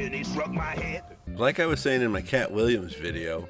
Then he struck my head. Like I was saying in my Cat Williams video,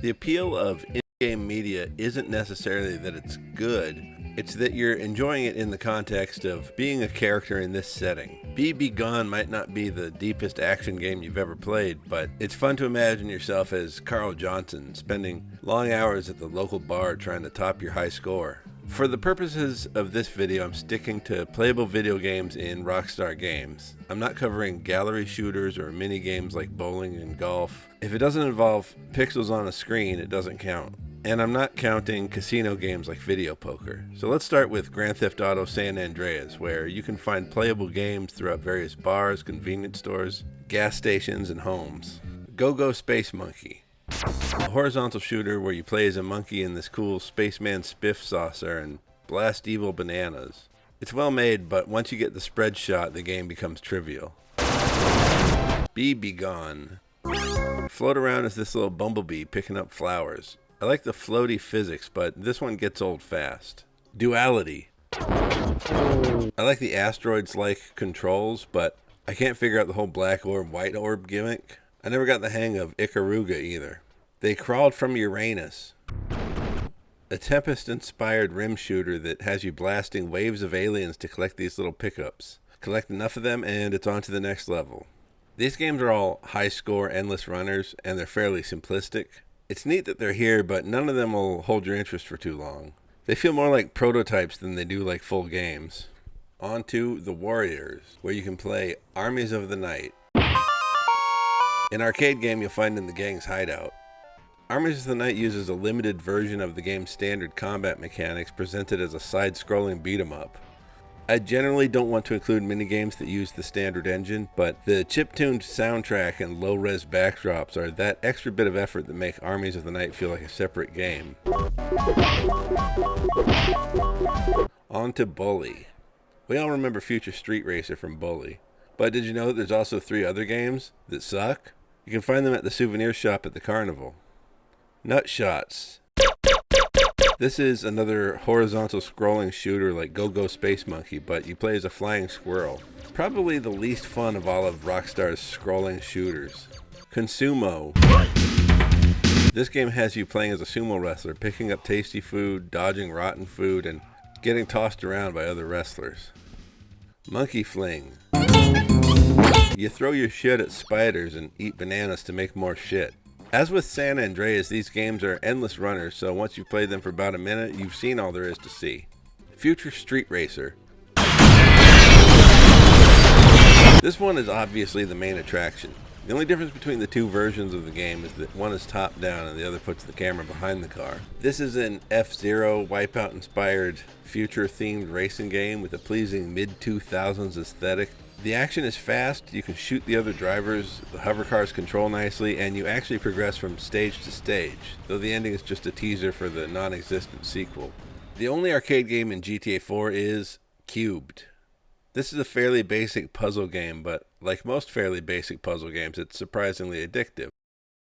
the appeal of in-game media isn't necessarily that it's good, it's that you're enjoying it in the context of being a character in this setting. Be Gone might not be the deepest action game you've ever played, but it's fun to imagine yourself as Carl Johnson, spending long hours at the local bar trying to top your high score. For the purposes of this video, I'm sticking to playable video games in Rockstar games. I'm not covering gallery shooters or mini games like bowling and golf. If it doesn't involve pixels on a screen, it doesn't count. And I'm not counting casino games like video poker. So let's start with Grand Theft Auto San Andreas, where you can find playable games throughout various bars, convenience stores, gas stations, and homes. Go Space Monkey, a horizontal shooter where you play as a monkey in this cool spaceman spiff saucer and blast evil bananas. It's well made, but once you get the spread shot, the game becomes trivial. Be Gone. Float around as this little bumblebee picking up flowers. I like the floaty physics, but this one gets old fast. Duality. I like the asteroids-like controls, but I can't figure out the whole black orb, white orb gimmick. I never got the hang of Ikaruga either. They Crawled from Uranus. A Tempest-inspired rim shooter that has you blasting waves of aliens to collect these little pickups. Collect enough of them and it's on to the next level. These games are all high-score, endless runners, and they're fairly simplistic. It's neat that they're here, but none of them will hold your interest for too long. They feel more like prototypes than they do like full games. On to The Warriors, where you can play Armies of the Night. An arcade game you'll find in the gang's hideout. Armies of the Night uses a limited version of the game's standard combat mechanics presented as a side-scrolling beat-em-up. I generally don't want to include minigames that use the standard engine, but the chip-tuned soundtrack and low-res backdrops are that extra bit of effort that make Armies of the Night feel like a separate game. On to Bully. We all remember Future Street Racer from Bully, but did you know that there's also 3 other games that suck? You can find them at the souvenir shop at the carnival. Nutshots. This is another horizontal scrolling shooter like Go Space Monkey, but you play as a flying squirrel. Probably the least fun of all of Rockstar's scrolling shooters. Consumo. This game has you playing as a sumo wrestler, picking up tasty food, dodging rotten food, and getting tossed around by other wrestlers. Monkey Fling. You throw your shit at spiders and eat bananas to make more shit. As with San Andreas, these games are endless runners, so once you've played them for about a minute, you've seen all there is to see. Future Street Racer. This one is obviously the main attraction. The only difference between the 2 versions of the game is that one is top-down and the other puts the camera behind the car. This is an F-Zero, Wipeout-inspired, future-themed racing game with a pleasing mid-2000s aesthetic. The action is fast, you can shoot the other drivers, the hover cars control nicely, and you actually progress from stage to stage, though the ending is just a teaser for the non-existent sequel. The only arcade game in GTA 4 is Cubed. This is a fairly basic puzzle game, but like most fairly basic puzzle games, it's surprisingly addictive.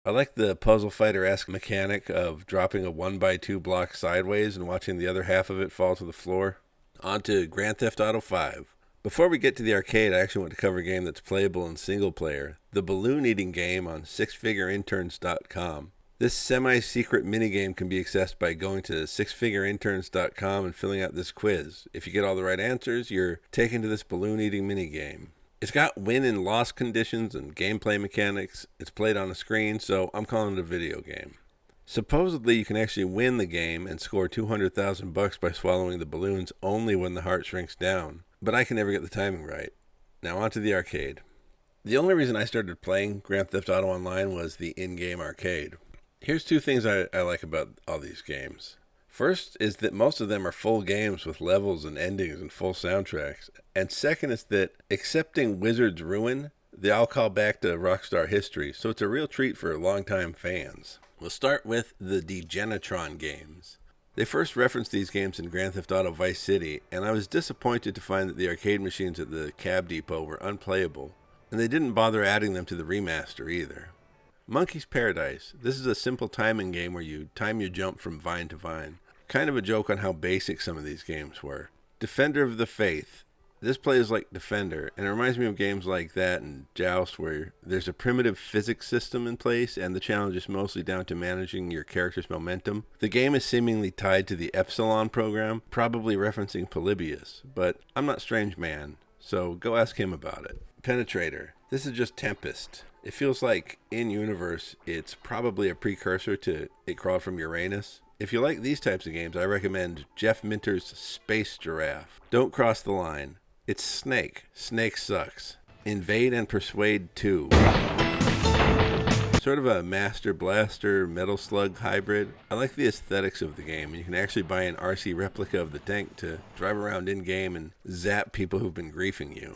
I like the puzzle fighter-esque mechanic of dropping a 1x2 block sideways and watching the other half of it fall to the floor. On to Grand Theft Auto 5. Before we get to the arcade, I actually want to cover a game that's playable in single player, the balloon eating game on sixfigureinterns.com. This semi-secret minigame can be accessed by going to sixfigureinterns.com and filling out this quiz. If you get all the right answers, you're taken to this balloon eating minigame. It's got win and loss conditions and gameplay mechanics. It's played on a screen, so I'm calling it a video game. Supposedly, you can actually win the game and score $200,000 by swallowing the balloons only when the heart shrinks down. But I can never get the timing right. Now on to the arcade. The only reason I started playing Grand Theft Auto Online was the in-game arcade. Here's 2 things I like about all these games. First is that most of them are full games with levels and endings and full soundtracks. And second is that, excepting Wizard's Ruin, they all call back to Rockstar history, so it's a real treat for longtime fans. We'll start with the Degenitron games. They first referenced these games in Grand Theft Auto Vice City, and I was disappointed to find that the arcade machines at the cab depot were unplayable, and they didn't bother adding them to the remaster either. Monkey's Paradise. This is a simple timing game where you time your jump from vine to vine. Kind of a joke on how basic some of these games were. Defender of the Faith. This plays like Defender, and it reminds me of games like that and Joust, where there's a primitive physics system in place, and the challenge is mostly down to managing your character's momentum. The game is seemingly tied to the Epsilon program, probably referencing Polybius, but I'm not Strange Man, so go ask him about it. Penetrator. This is just Tempest. It feels like, in-universe, it's probably a precursor to It Crawled from Uranus. If you like these types of games, I recommend Jeff Minter's Space Giraffe. Don't cross the line. It's Snake. Snake sucks. Invade and Persuade 2. Sort of a Master Blaster Metal Slug hybrid. I like the aesthetics of the game, and you can actually buy an RC replica of the tank to drive around in-game and zap people who've been griefing you.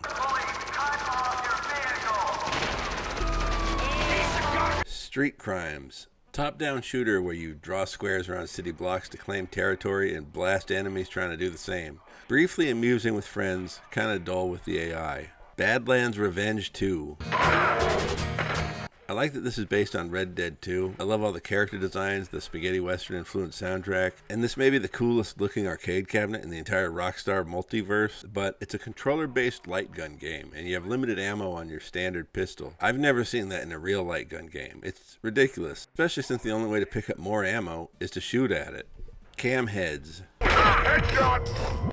Street Crimes. Top-down shooter where you draw squares around city blocks to claim territory and blast enemies trying to do the same. Briefly amusing with friends, kind of dull with the AI. Badlands Revenge 2. I like that this is based on Red Dead 2. I love all the character designs, the spaghetti western influenced soundtrack, and this may be the coolest looking arcade cabinet in the entire Rockstar multiverse, but it's a controller based light gun game, and you have limited ammo on your standard pistol. I've never seen that in a real light gun game. It's ridiculous, especially since the only way to pick up more ammo is to shoot at it. Cam heads.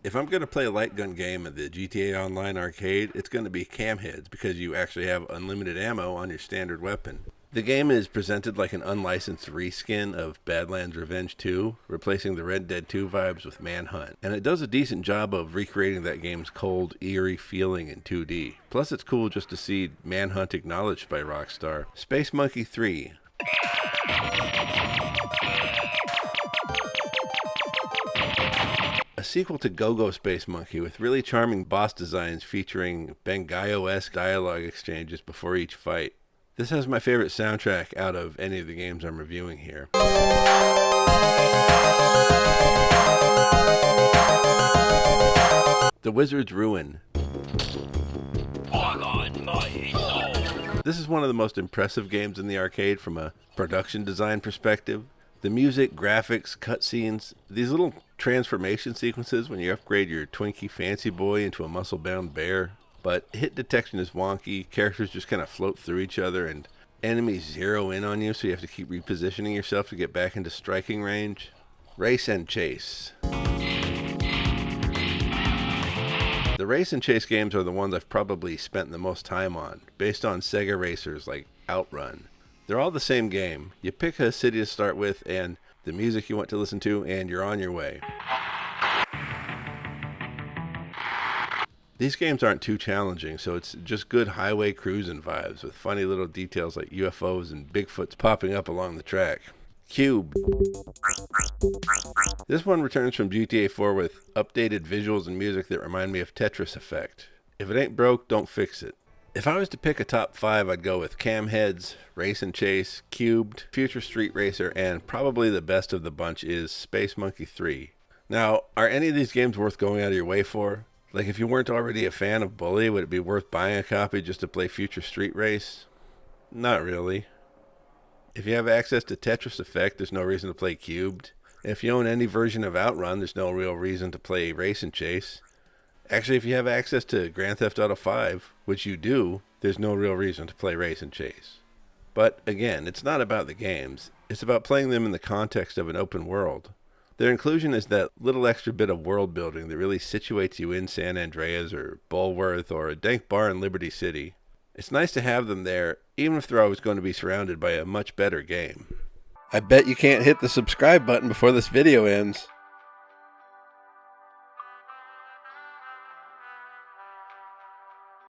If I'm going to play a light gun game at the GTA Online arcade, it's going to be cam heads because you actually have unlimited ammo on your standard weapon. The game is presented like an unlicensed reskin of Badlands Revenge 2, replacing the Red Dead 2 vibes with Manhunt. And it does a decent job of recreating that game's cold, eerie feeling in 2D. Plus it's cool just to see Manhunt acknowledged by Rockstar. Space Monkey 3. A sequel to Go-Go Space Monkey with really charming boss designs featuring Bangayo-esque dialogue exchanges before each fight. This has my favorite soundtrack out of any of the games I'm reviewing here. The Wizard's Ruin. This is one of the most impressive games in the arcade from a production design perspective. The music, graphics, cutscenes, these little transformation sequences when you upgrade your Twinkie Fancy Boy into a muscle-bound bear. But hit detection is wonky, characters just kind of float through each other, and enemies zero in on you, so you have to keep repositioning yourself to get back into striking range. Race and Chase. The Race and Chase games are the ones I've probably spent the most time on, based on Sega racers like Outrun. They're all the same game. You pick a city to start with and the music you want to listen to, and you're on your way. These games aren't too challenging, so it's just good highway cruising vibes with funny little details like UFOs and Bigfoots popping up along the track. Cube. This one returns from GTA 4 with updated visuals and music that remind me of Tetris Effect. If it ain't broke, don't fix it. If I was to pick a top 5, I'd go with Cam Heads, Race and Chase, Cubed, Future Street Racer, and probably the best of the bunch is Space Monkey 3. Now, are any of these games worth going out of your way for? Like, if you weren't already a fan of Bully, would it be worth buying a copy just to play Future Street Race? Not really. If you have access to Tetris Effect, there's no reason to play Cubed. If you own any version of Outrun, there's no real reason to play Race and Chase. Actually, if you have access to Grand Theft Auto 5, which you do, there's no real reason to play Race and Chase. But again, it's not about the games. It's about playing them in the context of an open world. Their inclusion is that little extra bit of world building that really situates you in San Andreas or Bulworth or a dank bar in Liberty City. It's nice to have them there, even if they're always going to be surrounded by a much better game. I bet you can't hit the subscribe button before this video ends.